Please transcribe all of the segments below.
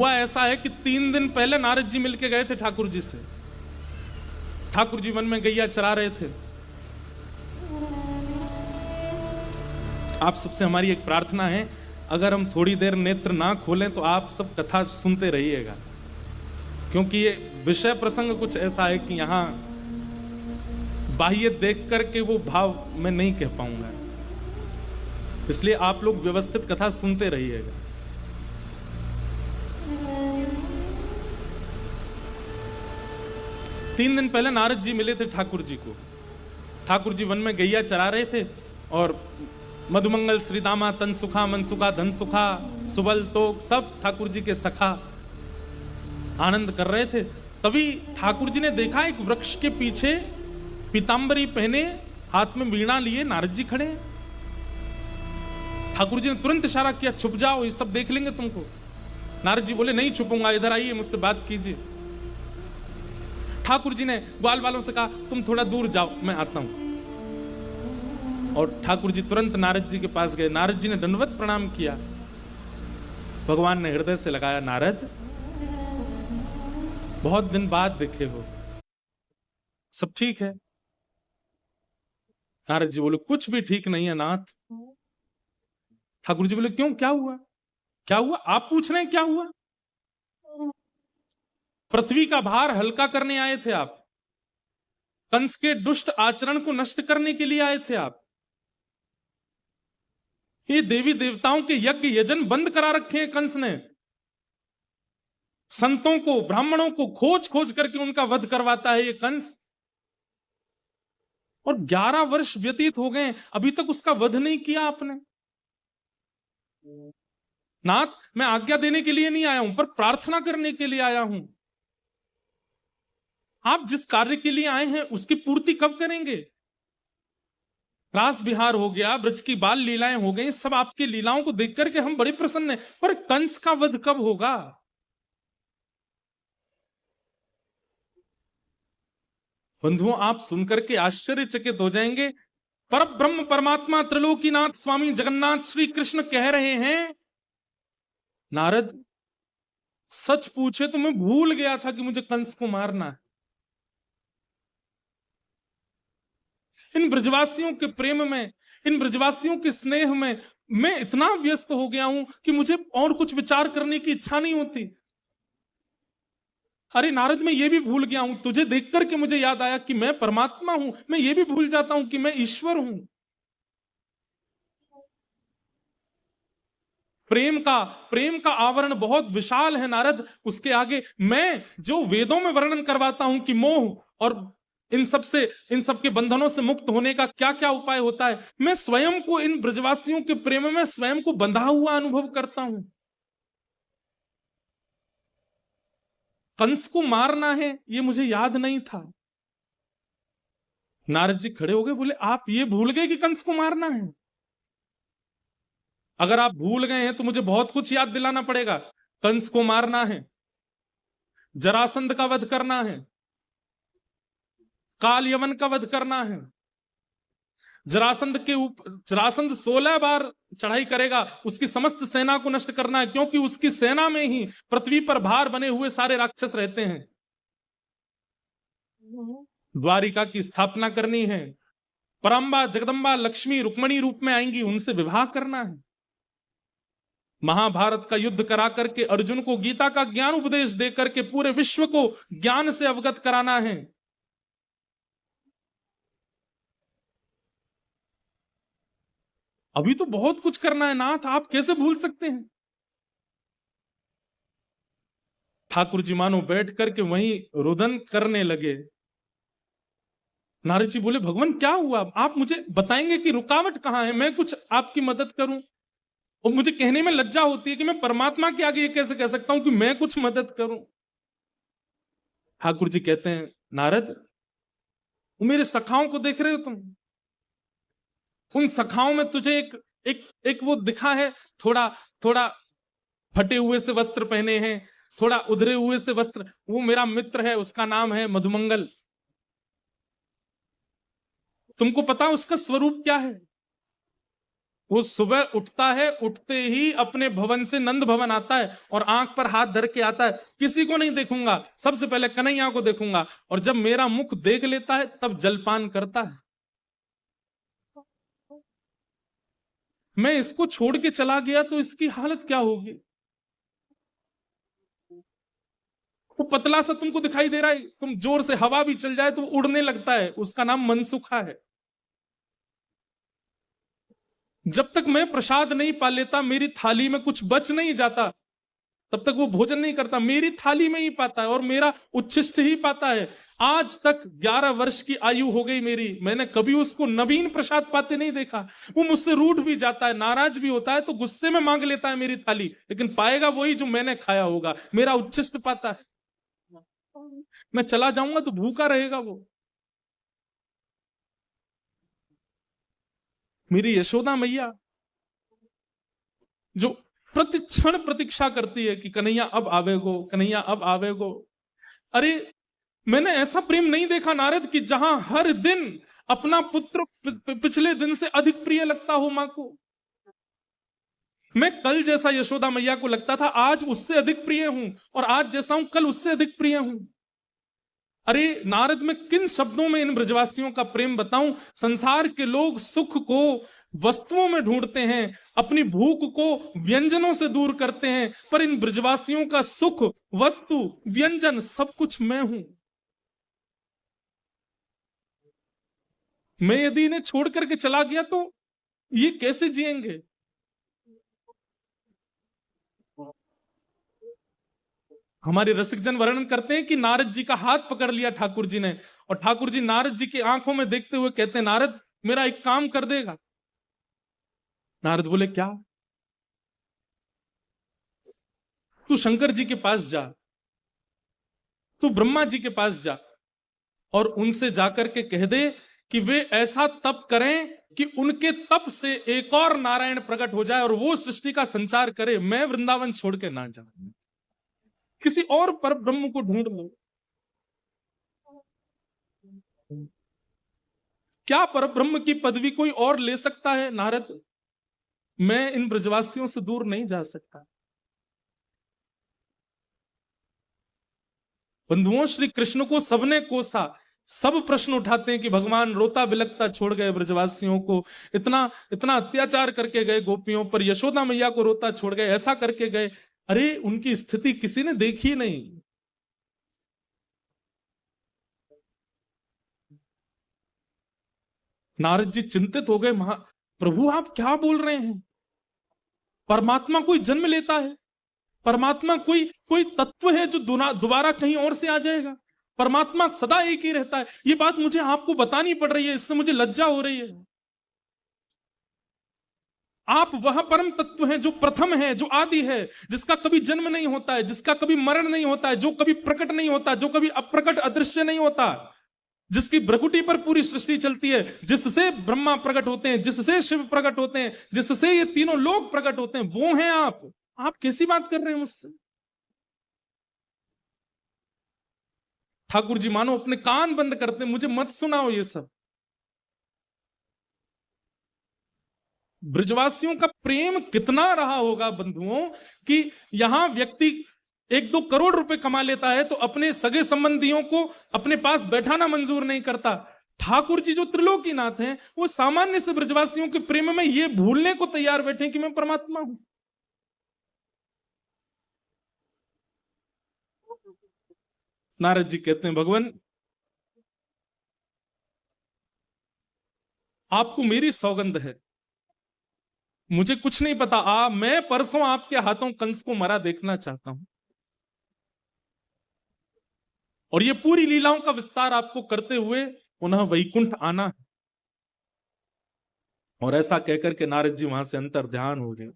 हुआ ऐसा है कि 3 दिन पहले नारद जी मिलके गए थे ठाकुर जी से। ठाकुर जी वन में गैया चरा रहे थे। आप सबसे हमारी एक प्रार्थना है, अगर हम थोड़ी देर नेत्र ना खोलें तो आप सब कथा सुनते रहिएगा, क्योंकि ये विषय प्रसंग कुछ ऐसा है कि यहां बाह्य देख करके वो भाव मैं नहीं कह पाऊंगा, इसलिए आप लोग व्यवस्थित कथा सुनते रहिएगा। तीन दिन पहले नारद जी मिले थे ठाकुर जी को। ठाकुर जी वन में गैया चरा रहे थे और मधुमंगल, श्रीदामा, तनसुखा, मनसुखा, धनसुखा, सुबल, तोक सब ठाकुर जी के सखा आनंद कर रहे थे। तभी ठाकुर जी ने देखा एक वृक्ष के पीछे पीतांबरी पहने, हाथ में वीणा लिए नारद जी खड़े। ठाकुर जी ने तुरंत इशारा किया, छुप जाओ, ये सब देख लेंगे तुमको। नारद जी बोले, नहीं छुपूंगा, इधर आइए, मुझसे बात कीजिए। ठाकुर जी ने ग्वाल वालों से कहा, तुम थोड़ा दूर जाओ, मैं आता हूं। और ठाकुर जी तुरंत नारद जी के पास गए। नारद जी ने दंडवत प्रणाम किया। भगवान ने हृदय से लगाया, नारद बहुत दिन बाद दिखे हो, सब ठीक है? नारद जी बोले, कुछ भी ठीक नहीं है नाथ। ठाकुर जी बोले, क्यों, क्या हुआ? क्या हुआ? आप पूछ रहे हैं क्या हुआ? पृथ्वी का भार हल्का करने आए थे आप, कंस के दुष्ट आचरण को नष्ट करने के लिए आए थे आप। ये देवी देवताओं के यज्ञ यजन बंद करा रखे हैं कंस ने। संतों को, ब्राह्मणों को खोज खोज करके उनका वध करवाता है ये कंस। और 11 वर्ष व्यतीत हो गए, अभी तक उसका वध नहीं किया आपने। नाथ, मैं आज्ञा देने के लिए नहीं आया हूं, पर प्रार्थना करने के लिए आया हूं। आप जिस कार्य के लिए आए हैं उसकी पूर्ति कब करेंगे? रास विहार हो गया, ब्रज की बाल लीलाएं हो गई, सब आपकी लीलाओं को देख करके हम बड़े प्रसन्न हैं, पर कंस का वध कब होगा? बंधुओं, आप सुनकर के आश्चर्यचकित हो जाएंगे। पर ब्रह्म परमात्मा त्रिलोकीनाथ स्वामी जगन्नाथ श्री कृष्ण कह रहे हैं, नारद सच पूछे तो मैं भूल गया था कि मुझे कंस को मारना है। इन ब्रजवासियों के प्रेम में, इन ब्रजवासियों के स्नेह में मैं इतना व्यस्त हो गया हूं कि मुझे और कुछ विचार करने की इच्छा नहीं होती। अरे नारद, मैं ये भी भूल गया हूं, तुझे देख करके मुझे याद आया कि मैं परमात्मा हूं। मैं ये भी भूल जाता हूं कि मैं ईश्वर हूं। प्रेम का आवरण बहुत विशाल है नारद। उसके आगे मैं जो वेदों में वर्णन करवाता हूं कि मोह और इन सब के बंधनों से मुक्त होने का क्या क्या उपाय होता है, मैं स्वयं को इन ब्रजवासियों के प्रेम में स्वयं को बंधा हुआ अनुभव करता हूं। कंस को मारना है ये मुझे याद नहीं था। नारद जी खड़े हो गए, बोले, आप ये भूल गए कि कंस को मारना है? अगर आप भूल गए हैं तो मुझे बहुत कुछ याद दिलाना पड़ेगा। कंस को मारना है, जरासंध का वध करना है, काल यवन का वध करना है। जरासंध 16 बार चढ़ाई करेगा, उसकी समस्त सेना को नष्ट करना है, क्योंकि उसकी सेना में ही पृथ्वी पर भार बने हुए सारे राक्षस रहते हैं। द्वारिका की स्थापना करनी है, पराम्बा, जगदम्बा, लक्ष्मी, रुक्मणी रूप में आएंगी, उनसे विवाह करना है। महाभारत का युद्ध करा करके अर्जुन को गीता का ज्ञान उपदेश दे करके पूरे विश्व को ज्ञान से अवगत कराना है। अभी तो बहुत कुछ करना है नाथ, आप कैसे भूल सकते हैं? ठाकुर जी मानो बैठ करके वहीं रुदन करने लगे। नारद जी बोले, भगवान क्या हुआ? आप मुझे बताएंगे कि रुकावट कहां है, मैं कुछ आपकी मदद करूं। और मुझे कहने में लज्जा होती है कि मैं परमात्मा के आगे ये कैसे कह सकता हूं कि मैं कुछ मदद करूं। ठाकुर जी कहते हैं, नारद मेरे सखाओं को देख रहे हो तुम? उन सखाओं में तुझे एक वो दिखा है, थोड़ा थोड़ा फटे हुए से वस्त्र पहने हैं, थोड़ा उधरे हुए से वस्त्र, वो मेरा मित्र है, उसका नाम है मधुमंगल। तुमको पता उसका स्वरूप क्या है? वो सुबह उठता है, उठते ही अपने भवन से नंद भवन आता है और आंख पर हाथ धर के आता है, किसी को नहीं देखूंगा, सबसे पहले कन्हैया को देखूंगा, और जब मेरा मुख देख लेता है तब जलपान करता है। मैं इसको छोड़ के चला गया तो इसकी हालत क्या होगी? वो पतला सा तुमको दिखाई दे रहा है, तुम जोर से हवा भी चल जाए तो उड़ने लगता है, उसका नाम मनसुखा है। जब तक मैं प्रसाद नहीं पा लेता, मेरी थाली में कुछ बच नहीं जाता, तब तक वो भोजन नहीं करता, मेरी थाली में ही पाता है और मेरा उच्छिष्ट ही पाता है। आज तक 11 वर्ष की आयु हो गई मेरी, मैंने कभी उसको नवीन प्रसाद पाते नहीं देखा। वो मुझसे रूठ भी जाता है, नाराज भी होता है तो गुस्से में मांग लेता है मेरी थाली, लेकिन पाएगा वही जो मैंने खाया होगा, मेरा उच्छिष्ट पाता है। मैं चला जाऊंगा तो भूखा रहेगा वो। मेरी यशोदा मैया जो प्रति क्षण प्रतीक्षा करती है कि कन्हैया अब आवेगो, कन्हैया अब आवेगो। अरे मैंने ऐसा प्रेम नहीं देखा नारद कि जहां हर दिन अपना पुत्र पिछले दिन से अधिक प्रिय लगता हो मां को। मैं कल जैसा यशोदा मैया को लगता था, आज उससे अधिक प्रिय हूं, और आज जैसा हूं कल उससे अधिक प्रिय हूं। अरे नारद, मैं किन शब्दों में इन ब्रजवासियों का प्रेम बताऊं? संसार के लोग सुख को वस्तुओं में ढूंढते हैं, अपनी भूख को व्यंजनों से दूर करते हैं, पर इन ब्रजवासियों का सुख, वस्तु, व्यंजन सब कुछ मैं हूं। मैं यदि इन्हें छोड़ करके चला गया तो ये कैसे जिएंगे? हमारे रसिकजन वर्णन करते हैं कि नारद जी का हाथ पकड़ लिया ठाकुर जी ने, और ठाकुर जी नारद जी की आंखों में देखते हुए कहते हैं, नारद मेरा एक काम कर देगा? नारद बोले, क्या? तू शंकर जी के पास जा, तू ब्रह्मा जी के पास जा, और उनसे जाकर के कह दे कि वे ऐसा तप करें कि उनके तप से एक और नारायण प्रकट हो जाए और वो सृष्टि का संचार करे, मैं वृंदावन छोड़ के ना जाऊं, किसी और पर ब्रह्म को ढूंढ लो। क्या पर ब्रह्म की पदवी कोई और ले सकता है नारद? मैं इन ब्रजवासियों से दूर नहीं जा सकता। बंधुओं, श्री कृष्ण को सबने कोसा, सब प्रश्न उठाते हैं कि भगवान रोता बिलखता छोड़ गए ब्रजवासियों को, इतना इतना अत्याचार करके गए गोपियों पर, यशोदा मैया को रोता छोड़ गए, ऐसा करके गए। अरे उनकी स्थिति किसी ने देखी नहीं। नारद जी चिंतित हो गए, प्रभु आप क्या बोल रहे हैं? परमात्मा कोई जन्म लेता है? परमात्मा कोई कोई तत्व है जो दोबारा कहीं और से आ जाएगा? परमात्मा सदा एक ही रहता है। ये बात मुझे आपको बतानी पड़ रही है, इससे मुझे लज्जा हो रही है। आप वह परम तत्व हैं जो प्रथम है, जो आदि है, जिसका कभी जन्म नहीं होता है, जिसका कभी मरण नहीं होता है, जो कभी प्रकट नहीं होता, जो कभी अप्रकट अदृश्य नहीं होता, जिसकी भ्रकुटी पर पूरी सृष्टि चलती है, जिससे ब्रह्मा प्रकट होते हैं, जिससे शिव प्रकट होते हैं, जिससे ये तीनों लोग प्रकट होते हैं, वो हैं आप कैसी बात कर रहे हैं मुझसे? ठाकुर जी मानो अपने कान बंद करते, मुझे मत सुनाओ ये सब। ब्रजवासियों का प्रेम कितना रहा होगा बंधुओं, कि यहां व्यक्ति 1-2 करोड़ रुपए कमा लेता है तो अपने सगे संबंधियों को अपने पास बैठाना मंजूर नहीं करता। ठाकुर जी जो त्रिलोकीनाथ हैं, वो सामान्य से ब्रजवासियों के प्रेम में ये भूलने को तैयार बैठे कि मैं परमात्मा हूं। नारद जी कहते हैं, भगवान आपको मेरी सौगंध है, मुझे कुछ नहीं पता, मैं परसों आपके हाथों कंस को मरा देखना चाहता हूं, और ये पूरी लीलाओं का विस्तार आपको करते हुए पुनः वैकुंठ आना है। और ऐसा कहकर के नारद जी वहां से अंतर ध्यान हो गए।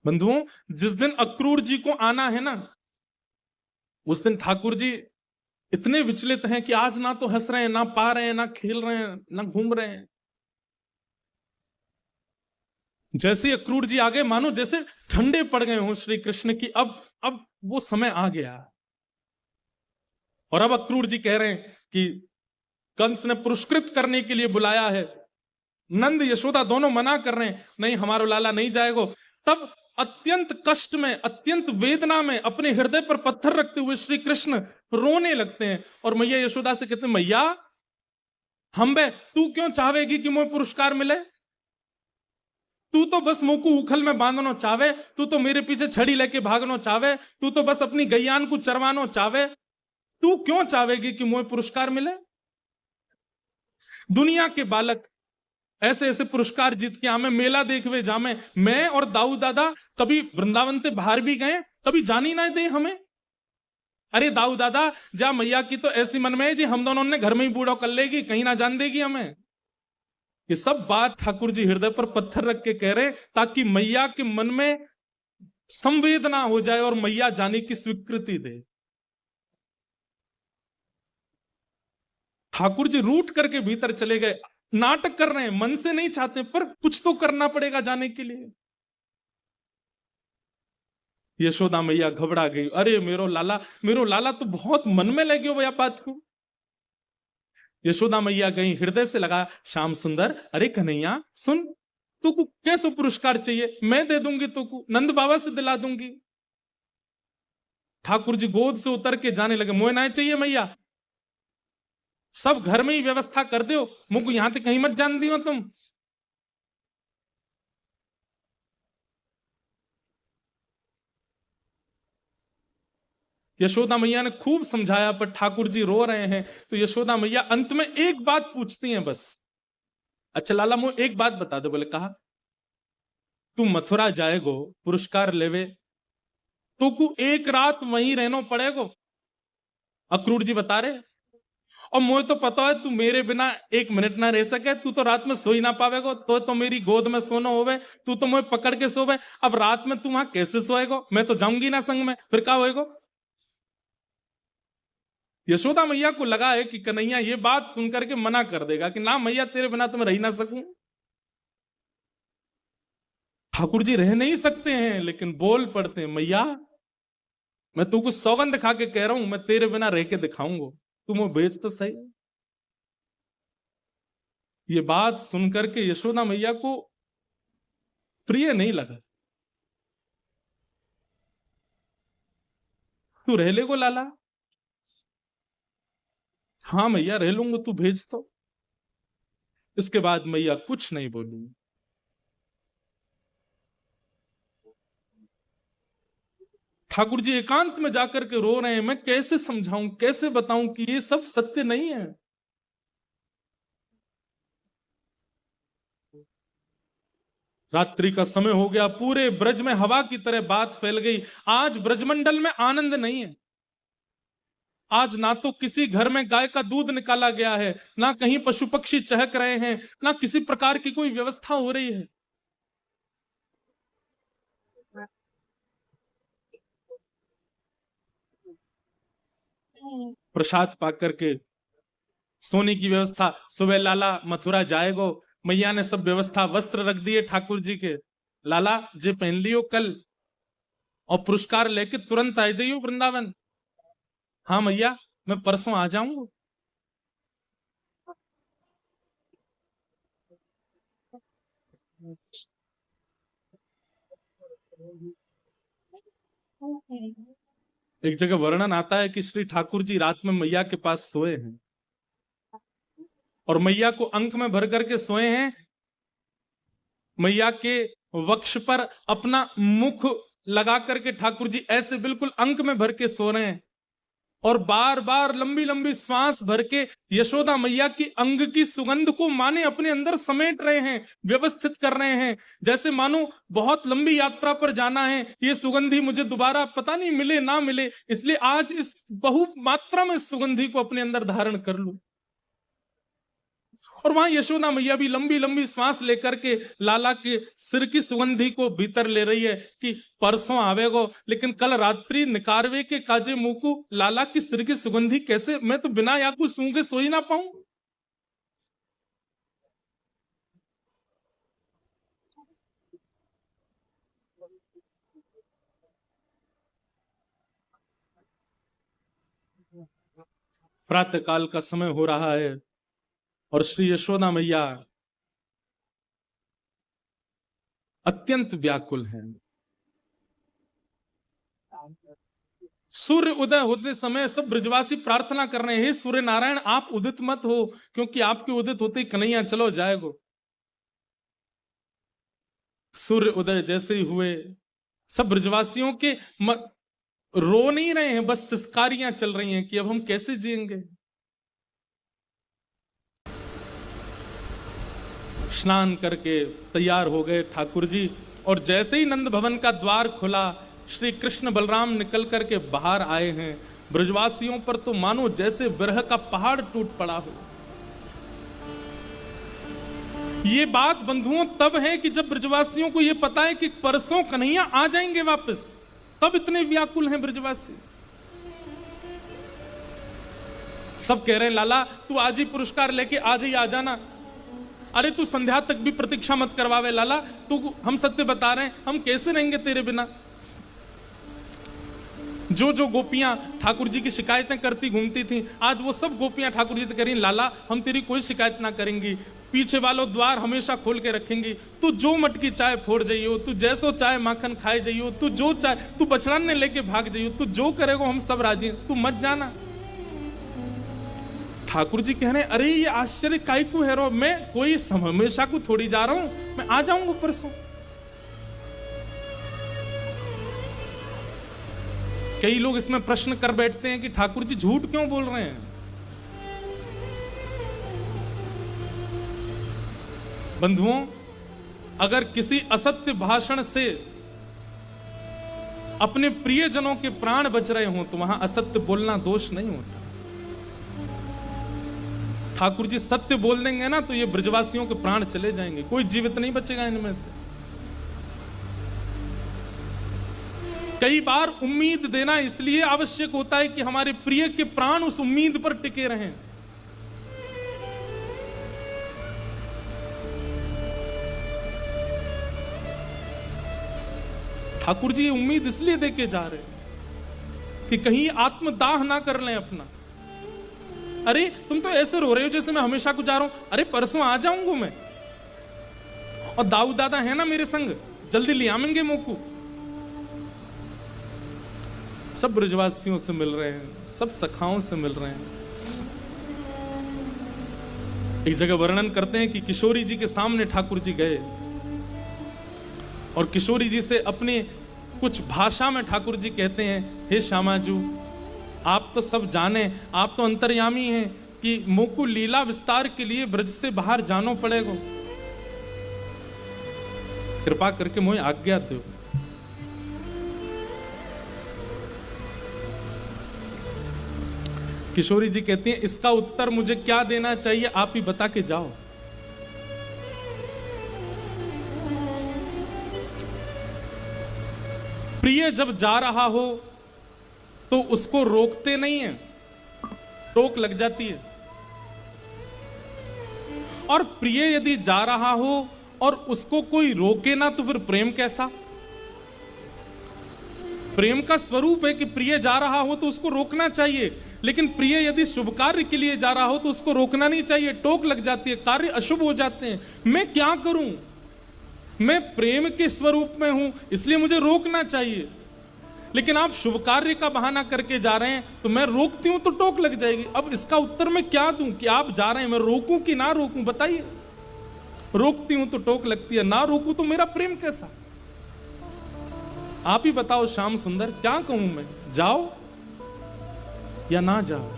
बंधुओं, जिस दिन अक्रूर जी को आना है ना, उस दिन ठाकुर जी इतने विचलित हैं कि आज ना तो हंस रहे हैं, ना पा रहे हैं, ना खेल रहे हैं, ना घूम रहे हैं। जैसे अक्रूर जी आ गए, मानो जैसे ठंडे पड़ गए हों श्री कृष्ण की, अब वो समय आ गया। और अब अक्रूर जी कह रहे हैं कि कंस ने पुरस्कृत करने के लिए बुलाया है, नंद यशोदा दोनों मना कर रहे हैं, नहीं हमारा लाला नहीं जाएगा। तब अत्यंत कष्ट में, अत्यंत वेदना में, अपने हृदय पर पत्थर रखते हुए श्री कृष्ण रोने लगते हैं और मैया यशोदा से कहते हैं, मैया हम बे, तू क्यों चाहेगी कि मुझे पुरस्कार मिले? तू तो बस मुंह को उखल में बांधना चाहे, तू तो मेरे पीछे छड़ी लेके भागना चाहे, तू तो बस अपनी गैयान को चरवाना चाहे, तू क्यों चाहेगी कि मुझे पुरस्कार मिले? दुनिया के बालक ऐसे ऐसे पुरस्कार जीत के आमे, मेला देखवे जामे, मैं और दाऊ दादा कभी वृंदावन से बाहर भी गए, कभी जानी ना दे हमें। अरे दाऊ दादा जा, मैया की तो ऐसी मन में है जी हम दोनों ने घर में ही बूढ़ा कर लेगी, कहीं ना जान देगी हमें। ये सब बात ठाकुर जी हृदय पर पत्थर रख के कह रहे ताकि मैया के मन में संवेदना हो जाए और मैया जाने की स्वीकृति दे। ठाकुर जी रूठ करके भीतर चले गए, नाटक कर रहे हैं, मन से नहीं चाहते पर कुछ तो करना पड़ेगा जाने के लिए। यशोदा मैया घबरा गई, अरे मेरो लाला तो बहुत मन में लगे हो बात को। यशोदा मैया गई, हृदय से लगा, श्याम सुंदर, अरे कन्हैया सुन, तुको कैसे पुरस्कार चाहिए, मैं दे दूंगी, तुको नंद बाबा से दिला दूंगी। ठाकुर जी गोद से उतर के जाने लगे, मुझे ना चाहिए मैया, सब घर में ही व्यवस्था कर दो, मुझको यहां तक कहीं मत जान दियो तुम। यशोदा मैया ने खूब समझाया पर ठाकुर जी रो रहे हैं, तो यशोदा मैया अंत में एक बात पूछती हैं बस, अच्छा लाला मुझे एक बात बता दे। बोले कहा, तू मथुरा जाएगो पुरस्कार लेवे, तो को एक रात वहीं रहना पड़ेगो। अक्रूर जी बता रहे, और मुझे तो पता है तू मेरे बिना एक मिनट ना रह सके, तू तो रात में सो ही ना पावेगो, तो मेरी गोद में सोना होवे, तू तो मुझे पकड़ के सोवे, अब रात में तू वहां कैसे सोएगो, मैं तो जाऊंगी ना संग में, फिर क्या होएगो। यशोदा मैया को लगा है कि कन्हैया ये बात सुनकर के मना कर देगा कि ना मैया तेरे बिना तो मैं रह ना सकूं। ठाकुर जी रह नहीं सकते हैं लेकिन बोल पड़ते हैं, मैया मैं तू कुछ सौगंध खा के कह रहा हूं, मैं तेरे बिना रह के दिखाऊंगा, तू मुझे भेज तो सही। ये बात सुनकर के यशोदा मैया को प्रिय नहीं लगा। तू रह ले को लाला, हाँ मैया रह लूंगा, तू भेज तो। इसके बाद मैया कुछ नहीं बोली। ठाकुर जी एकांत में जाकर के रो रहे हैं, मैं कैसे समझाऊं, कैसे बताऊं कि ये सब सत्य नहीं है। रात्रि का समय हो गया, पूरे ब्रज में हवा की तरह बात फैल गई, आज ब्रजमंडल में आनंद नहीं है। आज ना तो किसी घर में गाय का दूध निकाला गया है, ना कहीं पशु पक्षी चहक रहे हैं, ना किसी प्रकार की कोई व्यवस्था हो रही है। प्रसाद पाकर के सोने की व्यवस्था, सुबह लाला मथुरा जाएगो, मैया ने सब व्यवस्था, वस्त्र रख दिए ठाकुर जी के, लाला जे पहन लियो कल, और पुरस्कार लेके तुरंत आ जाइयो वृंदावन। हाँ मैया मैं परसों आ जाऊंगा। एक जगह वर्णन आता है कि श्री ठाकुर जी रात में मैया के पास सोए हैं और मैया को अंक में भर करके सोए हैं, मैया के वक्ष पर अपना मुख लगा करके ठाकुर जी ऐसे बिल्कुल अंक में भर के सो रहे हैं और बार बार लंबी लंबी श्वास भर के यशोदा मैया की अंग की सुगंध को माने अपने अंदर समेट रहे हैं, व्यवस्थित कर रहे हैं, जैसे मानो बहुत लंबी यात्रा पर जाना है, ये सुगंधी मुझे दोबारा पता नहीं मिले ना मिले, इसलिए आज इस बहु मात्रा में सुगंधी को अपने अंदर धारण कर लूं। और वहां यशोदा मैया भी लंबी लंबी सांस लेकर के लाला के सिर की सुगंधी को भीतर ले रही है कि परसों आवेगो, लेकिन कल रात्रि निकारवे के काजे मुकु लाला की सिर की सुगंधी कैसे, मैं तो बिना या कुछ सूंघे सो ही ना पाऊं। प्रातः काल का समय हो रहा है, और श्री यशोदा मैया अत्यंत व्याकुल हैं। सूर्य उदय होते समय सब ब्रजवासी प्रार्थना कर रहे हैं, हे सूर्य नारायण आप उदित मत हो, क्योंकि आपके उदित होते ही कन्हैया चलो जाएगो। सूर्य उदय जैसे ही हुए सब ब्रजवासियों के रो नहीं रहे हैं, बस सिसकारियां चल रही हैं कि अब हम कैसे जिएंगे। स्नान करके तैयार हो गए ठाकुर जी, और जैसे ही नंद भवन का द्वार खुला, श्री कृष्ण बलराम निकल करके बाहर आए हैं। ब्रजवासियों पर तो मानो जैसे विरह का पहाड़ टूट पड़ा हो। ये बात बंधुओं तब है कि जब ब्रजवासियों को यह पता है कि परसों कन्हैया आ जाएंगे वापस, तब इतने व्याकुल हैं ब्रजवासी। सब कह रहे हैं लाला तू आज ही पुरस्कार लेके आज ही आ जाना। अरे तू संध्या तक भी प्रतीक्षा मत करवावे लाला, तू हम सत्य बता रहे हैं, हम कैसे रहेंगे तेरे बिना। जो जो गोपियां ठाकुर जी की शिकायतें करती घूमती थी, आज वो सब गोपियां ठाकुर जी से कह रही लाला हम तेरी कोई शिकायत ना करेंगी, पीछे वालों द्वार हमेशा खोल के रखेंगी, तू जो मटकी चाय फोड़ जाइयो, तू जैसो चाय माखन खाए जाइयो, तू जो चाय तू बछड़ाने लेके भाग जाइयो, तू जो करेगो हम सब राजी, तू मत जाना। ठाकुर जी कह रहे अरे ये आश्चर्य काई को है रो, मैं कोई हमेशा को थोड़ी जा रहा हूं, मैं आ जाऊंगा परसों। कई लोग इसमें प्रश्न कर बैठते हैं कि ठाकुर जी झूठ क्यों बोल रहे हैं। बंधुओं, अगर किसी असत्य भाषण से अपने प्रियजनों के प्राण बच रहे हों तो वहां असत्य बोलना दोष नहीं होता। ठाकुर जी सत्य बोल देंगे ना तो ये ब्रजवासियों के प्राण चले जाएंगे, कोई जीवित नहीं बचेगा इनमें से। कई बार उम्मीद देना इसलिए आवश्यक होता है कि हमारे प्रिय के प्राण उस उम्मीद पर टिके रहें। ठाकुर जी उम्मीद इसलिए देके जा रहे हैं कि कहीं आत्मदाह ना कर लें अपना। अरे तुम तो ऐसे रो रहे हो जैसे मैं हमेशा को जा रहा हूं, अरे परसों आ जाऊंगा मैं, और दाऊ दादा है ना मेरे संग, जल्दी ले आवेंगे मोकू। सब ब्रजवासियों से मिल रहे हैं, सब सखाओं से मिल रहे हैं। एक जगह वर्णन करते हैं कि किशोरी जी के सामने ठाकुर जी गए और किशोरी जी से अपने कुछ भाषा में ठाकुर जी कहते हैं, हे श्यामाजू आप तो सब जाने, आप तो अंतर्यामी हैं कि मोकू लीला विस्तार के लिए ब्रज से बाहर जानो पड़ेगा, कृपा करके मोहे आज्ञा दो। किशोरी जी कहती हैं इसका उत्तर मुझे क्या देना चाहिए, आप ही बता के जाओ। प्रिय जब जा रहा हो तो उसको रोकते नहीं है, रोक लग जाती है। और प्रिय यदि जा रहा हो और उसको कोई रोके ना तो फिर प्रेम कैसा। प्रेम का स्वरूप है कि प्रिय जा रहा हो तो उसको रोकना चाहिए, लेकिन प्रिय यदि शुभ कार्य के लिए जा रहा हो तो उसको रोकना नहीं चाहिए, टोक लग जाती है, कार्य अशुभ हो जाते हैं। मैं क्या करूं, मैं प्रेम के स्वरूप में हूं इसलिए मुझे रोकना चाहिए, लेकिन आप शुभ कार्य का बहाना करके जा रहे हैं तो मैं रोकती हूं तो टोक लग जाएगी। अब इसका उत्तर मैं क्या दूं कि आप जा रहे हैं, मैं रोकूं कि ना रोकूं, बताइए। रोकती हूं तो टोक लगती है, ना रोकूं तो मेरा प्रेम कैसा। आप ही बताओ श्याम सुंदर, क्या कहूं मैं, जाओ या ना जाओ।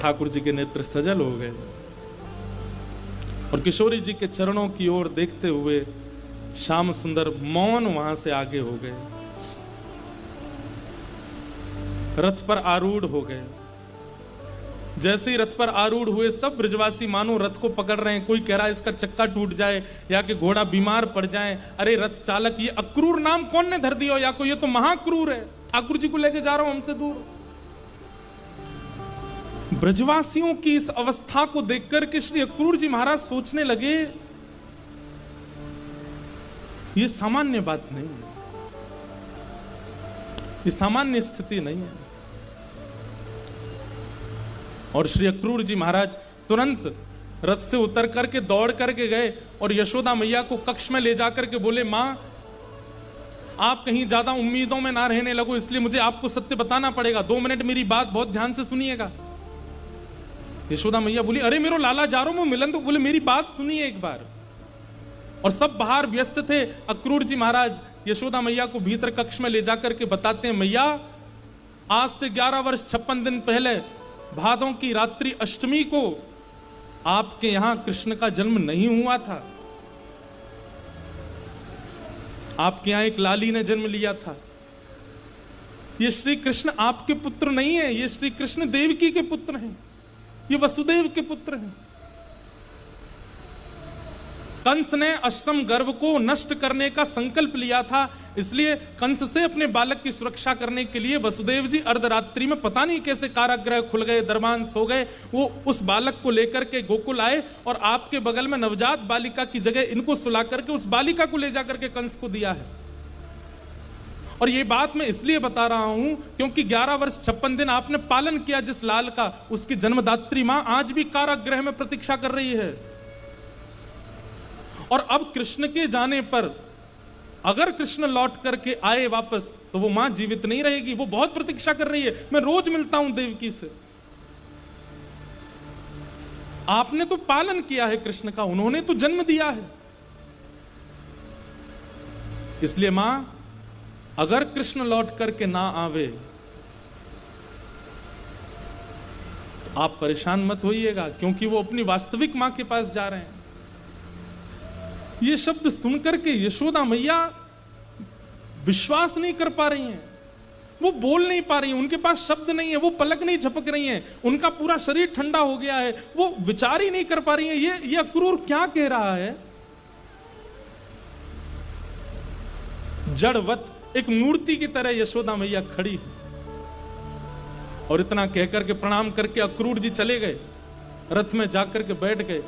ठाकुर जी के नेत्र सजल हो गए और किशोरी जी के चरणों की ओर देखते हुए श्याम सुंदर मौन वहां से आगे हो गए, रथ पर आरूढ़ हो गए। जैसे ही रथ पर आरूढ़ हुए सब ब्रजवासी मानो रथ को पकड़ रहे हैं, कोई कह रहा है इसका चक्का टूट जाए या कि घोड़ा बीमार पड़ जाए। अरे रथ चालक, ये अक्रूर नाम कौन ने धर दिया, या कोई ये तो महाक्रूर है, ठाकुर जी को लेके जा रहा हूं हमसे दूर। ब्रजवासियों की इस अवस्था को देखकर के श्री अक्रूर जी महाराज सोचने लगे ये सामान्य बात नहीं है, ये सामान्य स्थिति नहीं है। और श्री अक्रूर जी महाराज तुरंत रथ से उतर करके दौड़ करके गए और यशोदा मैया को कक्ष में ले जाकर के बोले, मां आप कहीं ज्यादा उम्मीदों में ना रहने लगो, इसलिए मुझे आपको सत्य बताना पड़ेगा, 2 मिनट मेरी बात बहुत ध्यान से सुनिएगा। यशोदा मैया बोली, अरे मेरो लाला जा रहा हूं मिलन, तो बोले मेरी बात सुनिए एक बार। और सब बाहर व्यस्त थे। अक्रूर जी महाराज यशोदा मैया को भीतर कक्ष में ले जाकर के बताते हैं, मैया आज से 11 वर्ष 56 दिन पहले भादों की रात्रि अष्टमी को आपके यहां कृष्ण का जन्म नहीं हुआ था, आपके यहां एक लाली ने जन्म लिया था। ये श्री कृष्ण आपके पुत्र नहीं है, ये श्री कृष्ण देवकी के पुत्र हैं, ये वसुदेव के पुत्र हैं। कंस ने अष्टम गर्भ को नष्ट करने का संकल्प लिया था, इसलिए कंस से अपने बालक की सुरक्षा करने के लिए वसुदेव जी अर्धरात्रि में पता नहीं कैसे कारागृह खुल गए, दरबान सो गए, वो उस बालक को लेकर के गोकुल आए और आपके बगल में नवजात बालिका की जगह इनको सुला करके उस बालिका को ले जाकर के कंस को दिया है। और ये बात मैं इसलिए बता रहा हूं क्योंकि 11 वर्ष 56 दिन आपने पालन किया जिस लाल का, उसकी जन्मदात्री मां आज भी कारागृह में प्रतीक्षा कर रही है। और अब कृष्ण के जाने पर अगर कृष्ण लौट करके आए वापस तो वो मां जीवित नहीं रहेगी, वो बहुत प्रतीक्षा कर रही है। मैं रोज मिलता हूं देवकी से। आपने तो पालन किया है कृष्ण का, उन्होंने तो जन्म दिया है, इसलिए मां अगर कृष्ण लौट करके ना आवे तो आप परेशान मत होइएगा, क्योंकि वो अपनी वास्तविक मां के पास जा रहे हैं। ये शब्द सुनकर के यशोदा मैया विश्वास नहीं कर पा रही हैं, वो बोल नहीं पा रही हैं, उनके पास शब्द नहीं है, वो पलक नहीं झपक रही हैं, उनका पूरा शरीर ठंडा हो गया है, वो विचार ही नहीं कर पा रही हैं ये अक्रूर क्या कह रहा है। जड़वत एक मूर्ति की तरह यशोदा मैया खड़ी और इतना कहकर के प्रणाम करके अक्रूर जी चले गए, रथ में जाकर के बैठ गए।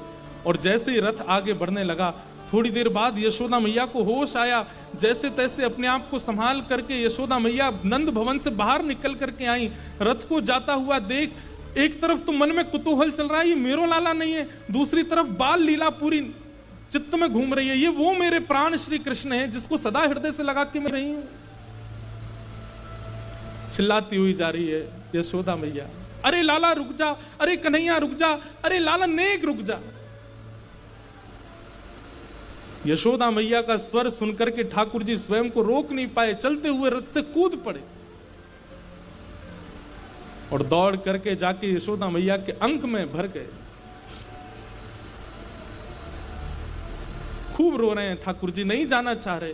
और जैसे ही रथ आगे बढ़ने लगा, थोड़ी देर बाद यशोदा मैया को होश आया, जैसे तैसे अपने आप को संभाल करके यशोदा मैया नंद भवन से बाहर निकल करके आई। रथ को जाता हुआ देख एक तरफ तो मन में कुतूहल चल रहा है, ये मेरो लाला नहीं है, दूसरी तरफ बाल लीला पूरी चित्त में घूम रही है, ये वो मेरे प्राण श्री कृष्ण है जिसको सदा हृदय से लगा के मैं रही हूं। चिल्लाती हुई जा रही है यशोदा मैया, अरे लाला रुक जा, अरे कन्हैया रुक जा, अरे लाला नेक रुक जा। यशोदा मैया का स्वर सुनकर के ठाकुर जी स्वयं को रोक नहीं पाए, चलते हुए रथ से कूद पड़े और दौड़ करके जाके यशोदा मैया के अंक में भर गए। खूब रो रहे हैं ठाकुर जी, नहीं जाना चाह रहे।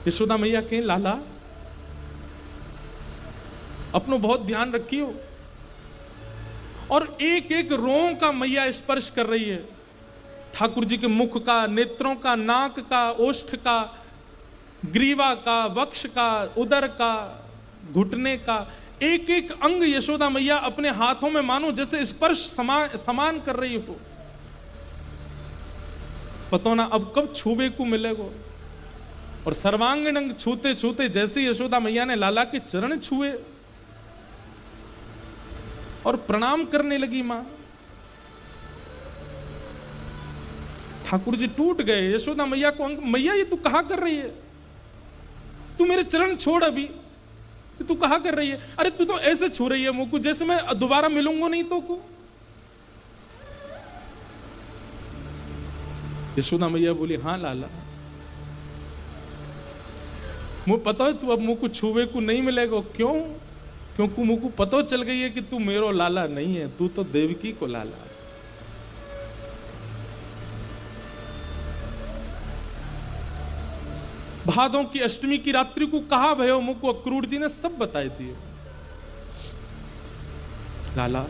यशोदा मैया कहें, लाला अपनो बहुत ध्यान रखियो। और एक एक रों का मैया स्पर्श कर रही है, ठाकुर जी के मुख का, नेत्रों का, नाक का, ओष्ठ का, ग्रीवा का, वक्ष का, उदर का, घुटने का, एक एक अंग यशोदा मैया अपने हाथों में मानो जैसे स्पर्श समान कर रही हो। पता ना अब कब छूबे को मिलेगो। और सर्वांगीण अंग छूते छूते जैसे यशोदा मैया ने लाला के चरण छुए और प्रणाम करने लगी मां, ठाकुर जी टूट गए। यशोदा मैया को, मैया ये तू कहा कर रही है, तू मेरे चरण छोड़, अभी तू कहा कर रही है, अरे तू तो ऐसे छू रही है मुंह को जैसे मैं दोबारा मिलूंगा नहीं तो को। यशोदा मैया बोली, हाँ लाला मुझे पता है तू अब मुंह को छुवे को नहीं मिलेगा। क्यों? क्योंकि मुंह को पता चल गई है कि तू मेरो लाला नहीं है, तू तो देवकी को लाला। भादों की अष्टमी की रात्रि को कहा भयो मुंह को अक्रूर जी ने सब बताए दिए लाला।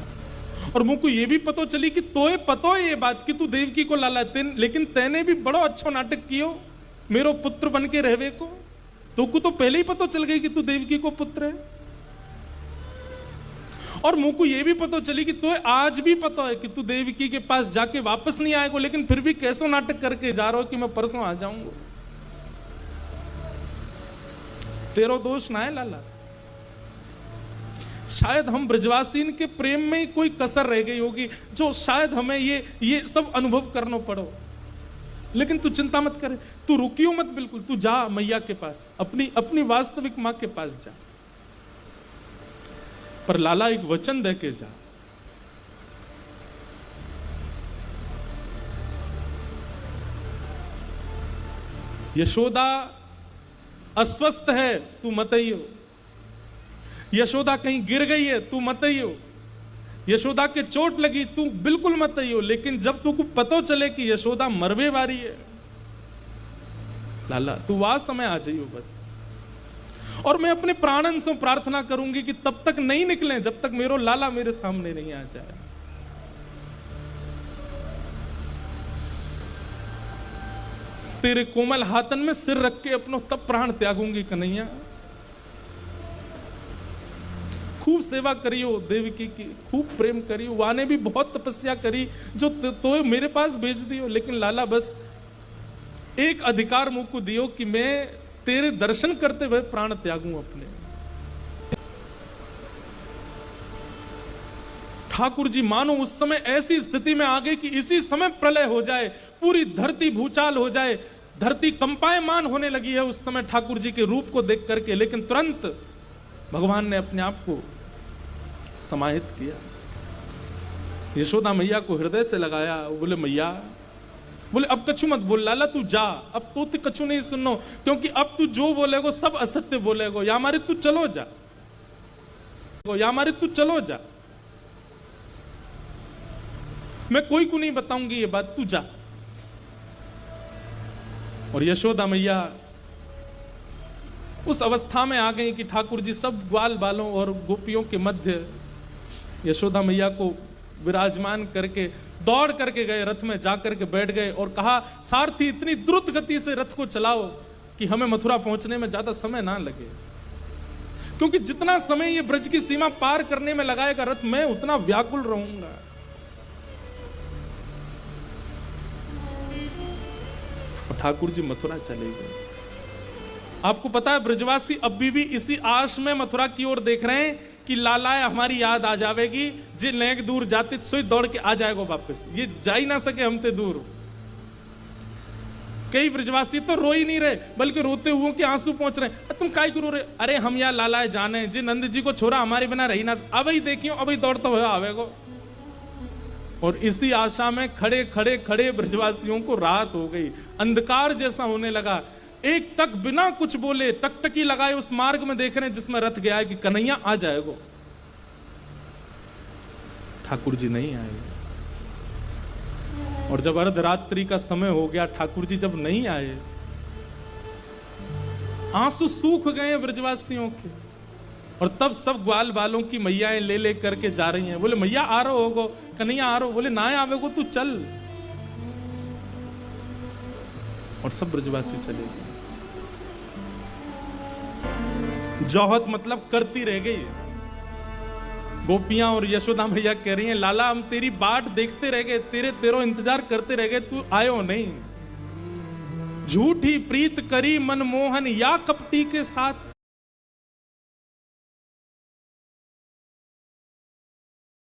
और मुंह को ये भी पता चली कि तोए पतो है ये बात कि तू देवकी को लाला, लेकिन तेने भी बड़ो अच्छा नाटक कियो मेरो पुत्र बन के रहवे को। तो को तो पहले ही पता चल गई कि तू देवकी को पुत्र है। और मुंह को ये भी पता चली कि तो आज भी पता है कि तू देवकी के पास जाके वापस नहीं आएगा, लेकिन फिर भी कैसा नाटक करके जा रहा हो कि मैं परसों आ जाऊंगा। तेरो दोष ना है लाला, शायद हम ब्रजवासीन के प्रेम में ही कोई कसर रह गई होगी जो शायद हमें ये सब अनुभव करना पड़ो। लेकिन तू चिंता मत करे, तू रुकियो मत, बिल्कुल तू जा मैया के पास, अपनी वास्तविक मां के पास जा। पर लाला एक वचन दे के जा, यशोदा अस्वस्थ है तू मत आइयो, यशोदा कहीं गिर गई है तू मत आइयो, यशोदा के चोट लगी तू बिल्कुल मत आइयो। लेकिन जब तू को पतो चले कि यशोदा मरवे वाली है, लाला तू वह समय आ जाइयो बस। और मैं अपने प्राणन से प्रार्थना करूंगी कि तब तक नहीं निकले जब तक मेरो लाला मेरे सामने नहीं आ जाए। तेरे कोमल हाथन में सिर रख के अपनो तब प्राण त्यागूंगी कन्हैया। खूब सेवा करियो देवकी की, खूब प्रेम करियो, वाने भी बहुत तपस्या करी जो तो मेरे पास भेज दियो। लेकिन लाला बस एक अधिकार मुझको दियो कि मैं तेरे दर्शन करते हुए प्राण त्यागूं अपने। ठाकुर जी मानो उस समय ऐसी स्थिति में आ गई कि इसी समय प्रलय हो जाए, पूरी धरती भूचाल हो जाए, धरती कंपायमान होने लगी है उस समय ठाकुर जी के रूप को देख करके। लेकिन तुरंत भगवान ने अपने आप को समाहित किया, यशोदा मैया को हृदय से लगाया। बोले मैया, बोले अब कछु मत बोल लाला, तू जा, अब तो कछु नहीं सुनो, क्योंकि अब तू जो बोलेगो सब असत्य बोलेगो। या हमारे तू चलो जा, या हमारे तू चलो जा, मैं कोई को नहीं बताऊंगी ये बात, तू जा। और यशोदा मैया उस अवस्था में आ गई कि ठाकुर जी सब ग्वाल बालों और गोपियों के मध्य यशोदा मैया को विराजमान करके दौड़ करके गए, रथ में जाकर के बैठ गए और कहा सारथी इतनी द्रुत गति से रथ को चलाओ कि हमें मथुरा पहुंचने में ज्यादा समय ना लगे, क्योंकि जितना समय ये ब्रज की सीमा पार करने में लगाएगा रथ, मैं उतना व्याकुल रहूंगा। और ठाकुर जी मथुरा चले गए। आपको पता है ब्रजवासी अभी भी इसी आश में मथुरा की ओर देख रहे हैं कि लाला हमारी याद आ जाएगी, जे नेक दूर जाते सोई दौड़ के आ जाएगा वापस, ये जा ही ना सके हमते दूर। कई ब्रजवासी तो रो ही नहीं रहे, बल्कि रोते हुए के आंसू पहुंच रहे हैं। तुम काय रो रहे? अरे हम यहाँ लाला जाने, जे नंद जी को छोरा हमारे बिना रही ना, अब ही देखियो अब ही दौड़ता हुआ आवेगो। और इसी आशा में खड़े खड़े खड़े ब्रजवासियों को रात हो गई, अंधकार जैसा होने लगा। एक टक बिना कुछ बोले टकटकी लगाए उस मार्ग में देख रहे हैं जिसमें रथ गया है कि कन्हैया आ जाएगा। ठाकुर जी नहीं आए। और जब अर्धरात्रि का समय हो गया, ठाकुर जी जब नहीं आए, आंसू सूख गए ब्रजवासियों के। और तब सब ग्वाल बालों की मैयाएं ले ले करके जा रही हैं। बोले मैया आ रहो होगो, कन्हैया आ रहो। बोले ना आवेगो तू चल। और सब ब्रजवासी चले गए। जौहत मतलब करती रह गई। गोपियां और यशोदा मैया कह रही हैं लाला हम तेरी बाट देखते रह गए, तेरो इंतजार करते रह गए, तू आयो नहीं। झूठी प्रीत करी मनमोहन या कपटी के साथ,